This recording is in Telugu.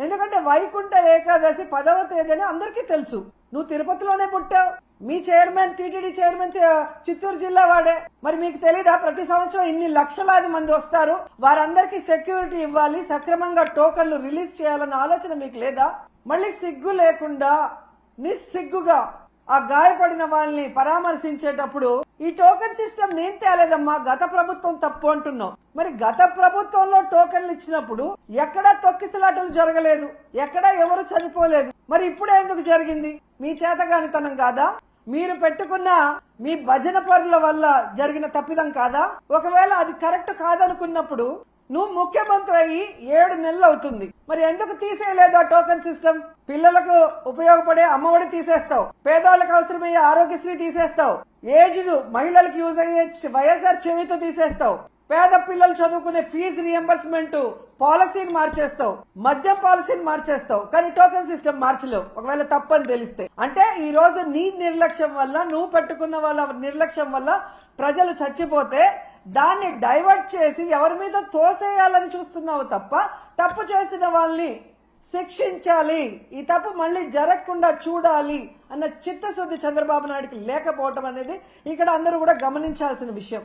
ఎందుకంటే వైకుంఠ ఏకాదశి 10వ తేదీని అందరికీ తెలుసు. నువ్వు తిరుపతిలోనే పుట్టావు, మీ చైర్మన్ టీటీడీ చైర్మన్ చిత్తూరు జిల్లా వాడే. మరి మీకు తెలీదా ప్రతి సంవత్సరం ఇన్ని లక్షలాది మంది వస్తారు, వారందరికీ సెక్యూరిటీ ఇవ్వాలి, సక్రమంగా టోకన్లు రిలీజ్ చేయాలన్న ఆలోచన మీకు లేదా? మళ్ళీ సిగ్గు లేకుండా నిస్సిగ్గుగా ఆ గాయపడిన వాళ్ళని పరామర్శించేటప్పుడు ఈ టోకెన్ సిస్టమ్ నేను తేలేదమ్మా, గత ప్రభుత్వం తప్పు అంటున్నావు. మరి గత ప్రభుత్వంలో టోకెన్లు ఇచ్చినప్పుడు ఎక్కడా తొక్కిసలాటలు జరగలేదు, ఎక్కడా ఎవరు చనిపోలేదు. మరి ఇప్పుడే ఎందుకు జరిగింది? మీ చేతగానితనం కాదా? మీరు పెట్టుకున్న మీ భజన పరుల వల్ల జరిగిన తప్పిదం కాదా? ఒకవేళ అది కరెక్ట్ కాదనుకున్నప్పుడు నువ్వు ముఖ్యమంత్రి అయ్యి 7 నెలలు అవుతుంది, మరి ఎందుకు తీసేయలేదు ఆ టోకెన్ సిస్టమ్? పిల్లలకు ఉపయోగపడే అమ్మఒడి తీసేస్తావు, పేదవాళ్ళకి అవసరమయ్యే ఆరోగ్యశ్రీ తీసేస్తావు, ఏజ్డ్ మహిళలకు యూజ్ అయ్యే వైఎస్ఆర్ చేయూత తీసేస్తావు, పేద పిల్లలు చదువుకునే ఫీజు రియంబర్స్మెంట్ పాలసీని మార్చేస్తావు, మద్యం పాలసీని మార్చేస్తావు, కానీ టోకెన్ సిస్టమ్ మార్చలేవు ఒకవేళ తప్పని తెలిస్తే. అంటే ఈ రోజు నీ నిర్లక్ష్యం వల్ల, నువ్వు పెట్టుకున్న వాళ్ళ నిర్లక్ష్యం వల్ల ప్రజలు చచ్చిపోతే దాన్ని డైవర్ట్ చేసి ఎవరి మీద తోసేయాలని చూస్తున్నావు తప్ప, తప్పు చేసిన వాళ్ళని శిక్షించాలి, ఈ తప్పు మళ్ళీ జరగకుండా చూడాలి అన్న చిత్తశుద్ధి చంద్రబాబు నాయుడికి లేకపోవటం అనేది ఇక్కడ అందరూ కూడా గమనించాల్సిన విషయం.